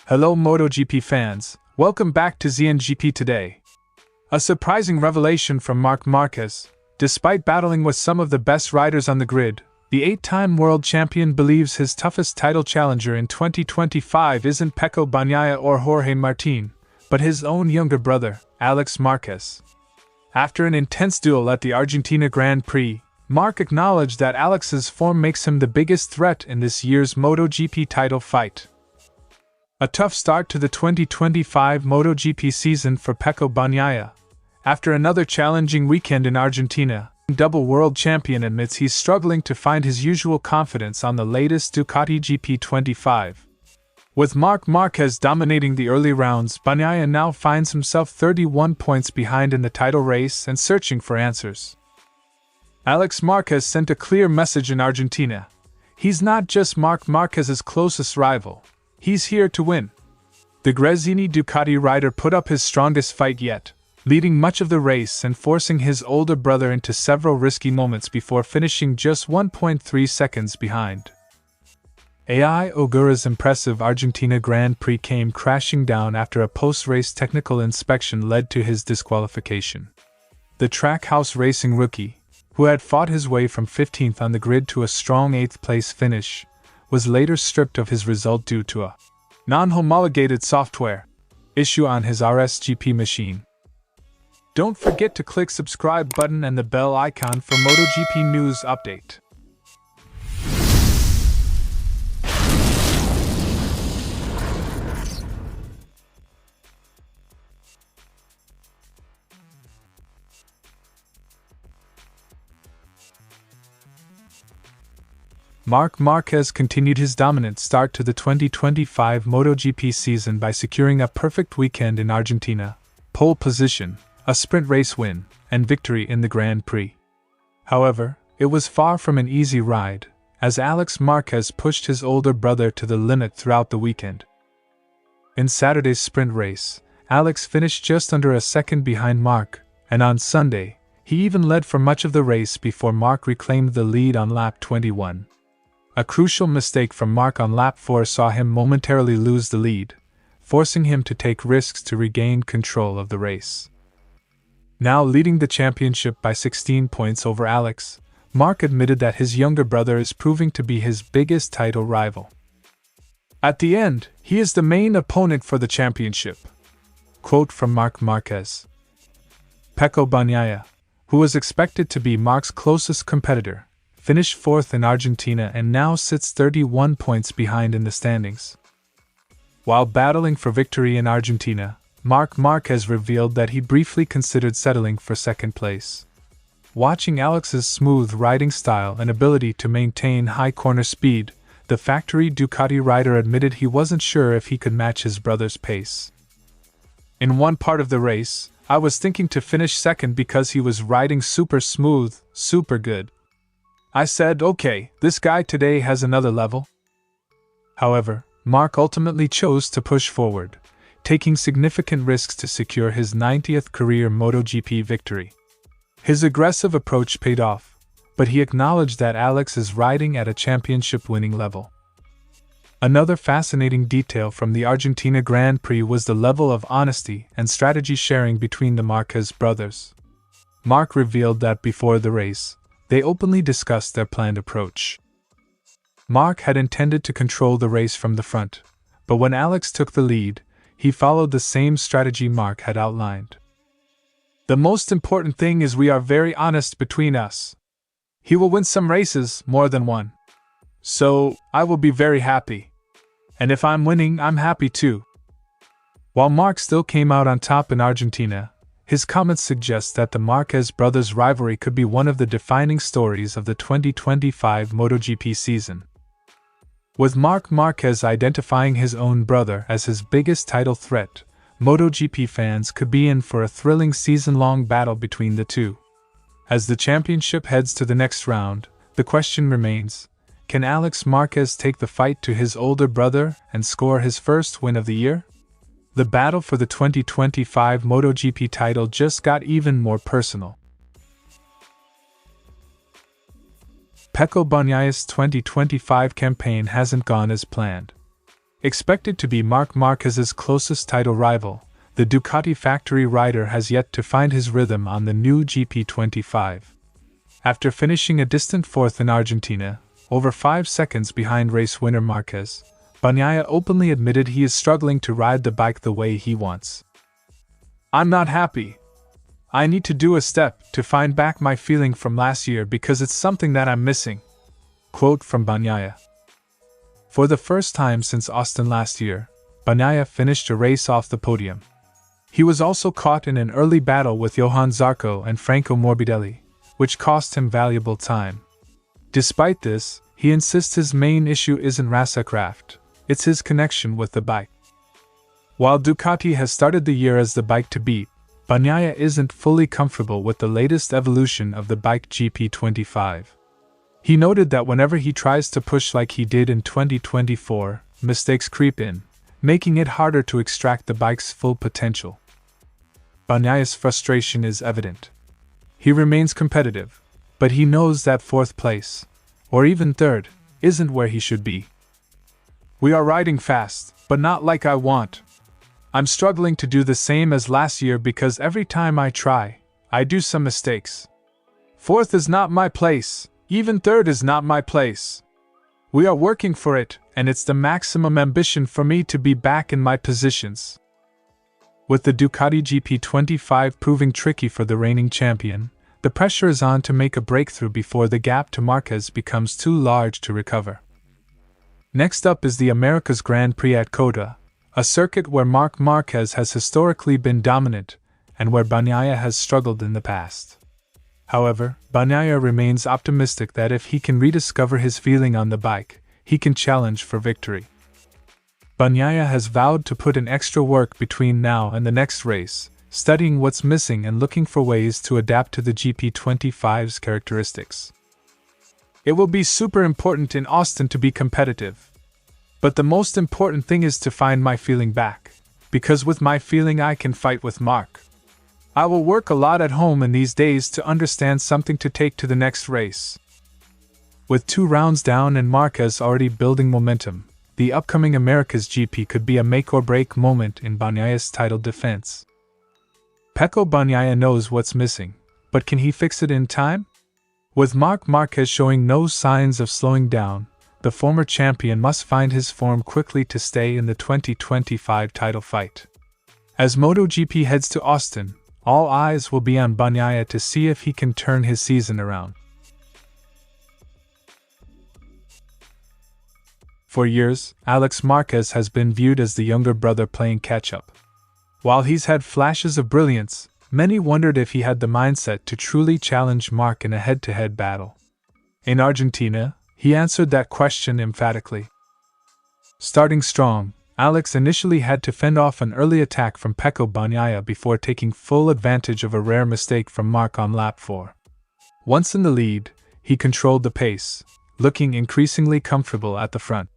Hello MotoGP fans, welcome back to ZNGP Today. A surprising revelation from Marc Márquez. Despite battling with some of the best riders on the grid, the 8-time world champion believes his toughest title challenger in 2025 isn't Pecco Bagnaia or Jorge Martín, but his own younger brother, Alex Marquez. After an intense duel at the Argentina Grand Prix, Marc acknowledged that Alex's form makes him the biggest threat in this year's MotoGP title fight. A tough start to the 2025 MotoGP season for Pecco Bagnaia. After another challenging weekend in Argentina, double world champion admits he's struggling to find his usual confidence on the latest Ducati GP25. With Marc Márquez dominating the early rounds, Bagnaia now finds himself 31 points behind in the title race and searching for answers. Alex Marquez sent a clear message in Argentina. He's not just Marc Márquez's closest rival. He's here to win. The Gresini Ducati rider put up his strongest fight yet, leading much of the race and forcing his older brother into several risky moments before finishing just 1.3 seconds behind. Ogura's impressive Argentina Grand Prix came crashing down after a post-race technical inspection led to his disqualification. The Trackhouse Racing rookie, who had fought his way from 15th on the grid to a strong 8th-place finish, was later stripped of his result due to a non-homologated software issue on his RSGP machine. Don't forget to click subscribe button and the bell icon for MotoGP news update. Marc Márquez continued his dominant start to the 2025 MotoGP season by securing a perfect weekend in Argentina, pole position, a sprint race win, and victory in the Grand Prix. However, it was far from an easy ride, as Alex Marquez pushed his older brother to the limit throughout the weekend. In Saturday's sprint race, Alex finished just under a second behind Marc, and on Sunday, he even led for much of the race before Marc reclaimed the lead on lap 21. A crucial mistake from Marc on lap 4 saw him momentarily lose the lead, forcing him to take risks to regain control of the race. Now leading the championship by 16 points over Alex, Marc admitted that his younger brother is proving to be his biggest title rival. At the end, he is the main opponent for the championship. Quote from Marc Márquez. Pecco Bagnaia, who was expected to be Marc's closest competitor, finished 4th in Argentina and now sits 31 points behind in the standings. While battling for victory in Argentina, Marc Márquez revealed that he briefly considered settling for second place. Watching Alex's smooth riding style and ability to maintain high corner speed, the factory Ducati rider admitted he wasn't sure if he could match his brother's pace. In one part of the race, I was thinking to finish second because he was riding super smooth, super good. I said, okay, this guy today has another level. However, Marc ultimately chose to push forward, taking significant risks to secure his 90th career MotoGP victory. His aggressive approach paid off, but he acknowledged that Alex is riding at a championship-winning level. Another fascinating detail from the Argentina Grand Prix was the level of honesty and strategy sharing between the Marquez brothers. Marc revealed that before the race, they openly discussed their planned approach. Marc had intended to control the race from the front, but when Alex took the lead, he followed the same strategy Marc had outlined. The most important thing is we are very honest between us. He will win some races, more than one. So, I will be very happy. And if I'm winning, I'm happy too. While Marc still came out on top in Argentina, his comments suggest that the Marquez brothers' rivalry could be one of the defining stories of the 2025 MotoGP season. With Marc Márquez identifying his own brother as his biggest title threat, MotoGP fans could be in for a thrilling season-long battle between the two. As the championship heads to the next round, the question remains, can Alex Marquez take the fight to his older brother and score his first win of the year? The battle for the 2025 MotoGP title just got even more personal. Pecco Bagnaia's 2025 campaign hasn't gone as planned. Expected to be Marc Márquez's closest title rival, the Ducati factory rider has yet to find his rhythm on the new GP25. After finishing a distant fourth in Argentina, over 5 seconds behind race winner Marquez, Bagnaia openly admitted he is struggling to ride the bike the way he wants. "I'm not happy. I need to do a step to find back my feeling from last year because it's something that I'm missing." Quote from Bagnaia. For the first time since Austin last year, Bagnaia finished a race off the podium. He was also caught in an early battle with Johann Zarco and Franco Morbidelli, which cost him valuable time. Despite this, he insists his main issue isn't racercraft, it's his connection with the bike. While Ducati has started the year as the bike to beat, Bagnaia isn't fully comfortable with the latest evolution of the bike GP25. He noted that whenever he tries to push like he did in 2024, mistakes creep in, making it harder to extract the bike's full potential. Bagnaia's frustration is evident. He remains competitive, but he knows that fourth place, or even third, isn't where he should be. "We are riding fast, but not like I want. I'm struggling to do the same as last year because every time I try, I do some mistakes. Fourth is not my place, even third is not my place. We are working for it, and it's the maximum ambition for me to be back in my positions." With the Ducati GP25 proving tricky for the reigning champion, the pressure is on to make a breakthrough before the gap to Marquez becomes too large to recover. Next up is the America's Grand Prix at COTA, a circuit where Marc Márquez has historically been dominant and where Bagnaia has struggled in the past. However, Bagnaia remains optimistic that if he can rediscover his feeling on the bike, he can challenge for victory. Bagnaia has vowed to put in extra work between now and the next race, studying what's missing and looking for ways to adapt to the GP25's characteristics. "It will be super important in Austin to be competitive. But the most important thing is to find my feeling back, because with my feeling I can fight with Marc. I will work a lot at home in these days to understand something to take to the next race." With 2 rounds down and Marquez already building momentum, the upcoming America's GP could be a make-or-break moment in Bagnaia's title defense. Pecco Bagnaia knows what's missing, but can he fix it in time? With Marc Márquez showing no signs of slowing down, the former champion must find his form quickly to stay in the 2025 title fight. As MotoGP heads to Austin, all eyes will be on Bagnaia to see if he can turn his season around. For years, Alex Marquez has been viewed as the younger brother playing catch-up. While he's had flashes of brilliance, many wondered if he had the mindset to truly challenge Marc in a head-to-head battle. In Argentina, he answered that question emphatically. Starting strong, Alex initially had to fend off an early attack from Pecco Bagnaia before taking full advantage of a rare mistake from Marc on lap 4. Once in the lead, he controlled the pace, looking increasingly comfortable at the front.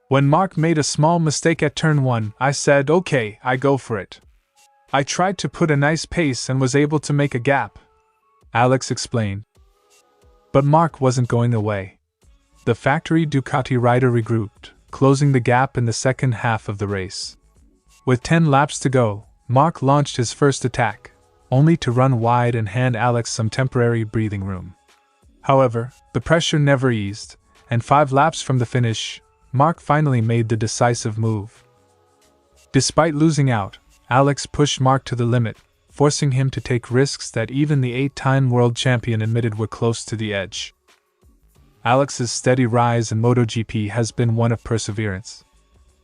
"When Marc made a small mistake at turn 1, I said, okay, I go for it. I tried to put a nice pace and was able to make a gap," Alex explained. But Marc wasn't going away. The factory Ducati rider regrouped, closing the gap in the second half of the race. With 10 laps to go, Marc launched his first attack, only to run wide and hand Alex some temporary breathing room. However, the pressure never eased, and 5 laps from the finish, Marc finally made the decisive move. Despite losing out, Alex pushed Marc to the limit, forcing him to take risks that even the 8-time world champion admitted were close to the edge. Alex's steady rise in MotoGP has been one of perseverance.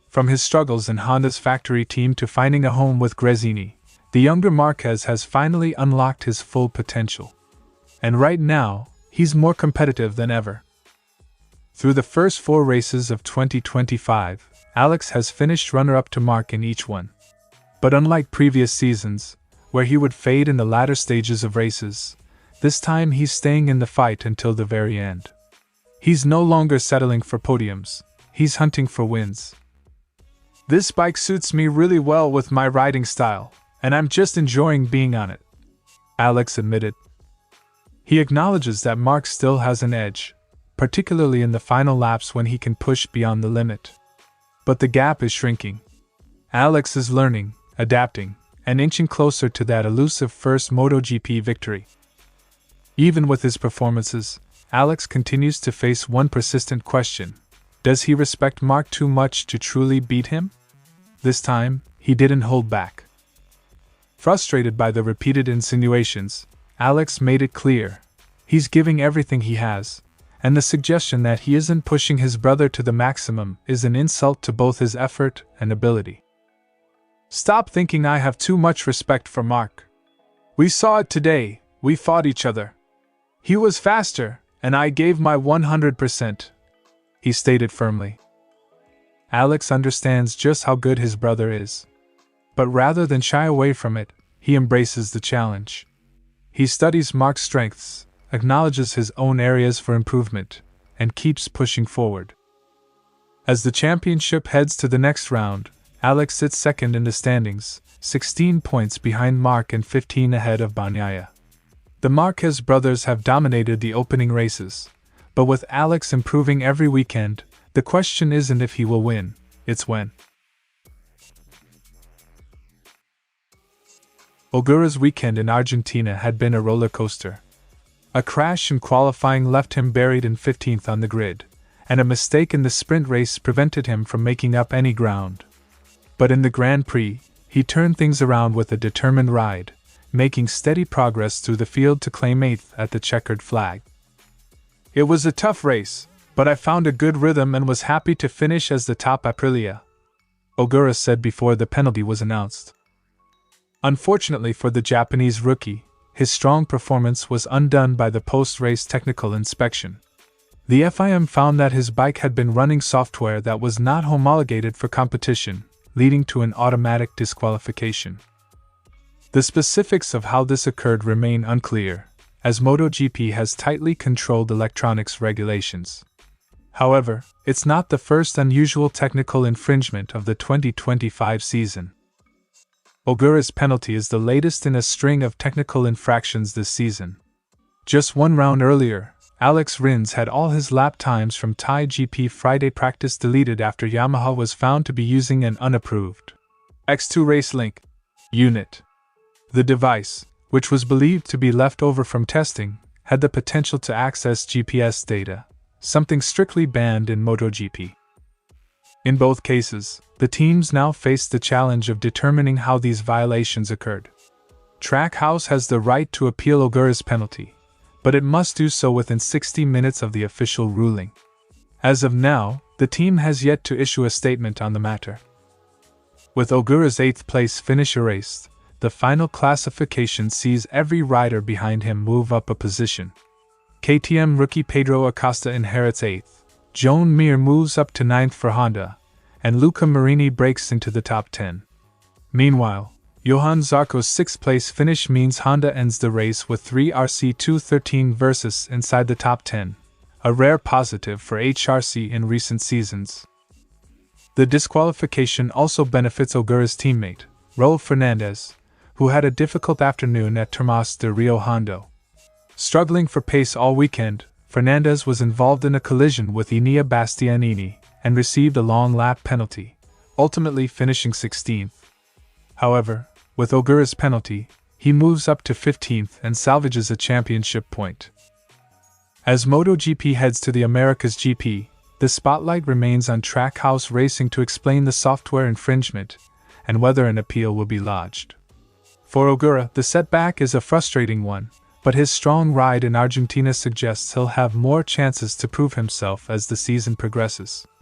From his struggles in Honda's factory team to finding a home with Gresini, the younger Marquez has finally unlocked his full potential. And right now, he's more competitive than ever. Through the first 4 races of 2025, Alex has finished runner-up to Marc in each one. But unlike previous seasons, where he would fade in the latter stages of races, this time he's staying in the fight until the very end. He's no longer settling for podiums, he's hunting for wins. "This bike suits me really well with my riding style, and I'm just enjoying being on it," Alex admitted. He acknowledges that Marc still has an edge, particularly in the final laps when he can push beyond the limit. but the gap is shrinking. Alex is learning, adapting, and inching closer to that elusive first MotoGP victory. Even with his performances, Alex continues to face one persistent question. Does he respect Marc too much to truly beat him? This time, he didn't hold back. Frustrated by the repeated insinuations, Alex made it clear. He's giving everything he has, and the suggestion that he isn't pushing his brother to the maximum is an insult to both his effort and ability. Stop thinking I have too much respect for Marc. We saw it today, we fought each other. He was faster, and I gave my 100%, he stated firmly. Alex understands just how good his brother is. But rather than shy away from it, he embraces the challenge. He studies Marc's strengths, acknowledges his own areas for improvement, and keeps pushing forward. As the championship heads to the next round, Alex sits second in the standings, 16 points behind Marc and 15 ahead of Bagnaia. The Marquez brothers have dominated the opening races, but with Alex improving every weekend, the question isn't if he will win, it's when. Ogura's weekend in Argentina had been a roller coaster. A crash in qualifying left him buried in 15th on the grid, and a mistake in the sprint race prevented him from making up any ground. But in the Grand Prix, he turned things around with a determined ride, making steady progress through the field to claim 8th at the checkered flag. It was a tough race, but I found a good rhythm and was happy to finish as the top Aprilia, Ogura said before the penalty was announced. Unfortunately for the Japanese rookie, his strong performance was undone by the post-race technical inspection. The FIM found that his bike had been running software that was not homologated for competition, leading to an automatic disqualification. The specifics of how this occurred remain unclear, as MotoGP has tightly controlled electronics regulations. However, it's not the first unusual technical infringement of the 2025 season. Ogura's penalty is the latest in a string of technical infractions this season. Just one round earlier, Alex Rins had all his lap times from Thai GP Friday practice deleted after Yamaha was found to be using an unapproved X2 Race Link unit. The device, which was believed to be left over from testing, had the potential to access GPS data, something strictly banned in MotoGP. In both cases, the teams now face the challenge of determining how these violations occurred. Trackhouse has the right to appeal Ogura's penalty, but it must do so within 60 minutes of the official ruling. As of now, the team has yet to issue a statement on the matter. With Ogura's 8th place finish erased, the final classification sees every rider behind him move up a position. KTM rookie Pedro Acosta inherits 8th, Joan Mir moves up to 9th for Honda, and Luca Marini breaks into the top 10. Meanwhile, Johan Zarco's 6th place finish means Honda ends the race with 3 RC213 versus inside the top 10, a rare positive for HRC in recent seasons. The disqualification also benefits Ogura's teammate, Raul Fernandez, who had a difficult afternoon at Termas de Rio Hondo. Struggling for pace all weekend, Fernandez was involved in a collision with Enea Bastianini and received a long lap penalty, ultimately finishing 16th. However, with Ogura's penalty, he moves up to 15th and salvages a championship point. As MotoGP heads to the Americas GP, the spotlight remains on Trackhouse Racing to explain the software infringement and whether an appeal will be lodged. For Ogura, the setback is a frustrating one, but his strong ride in Argentina suggests he'll have more chances to prove himself as the season progresses.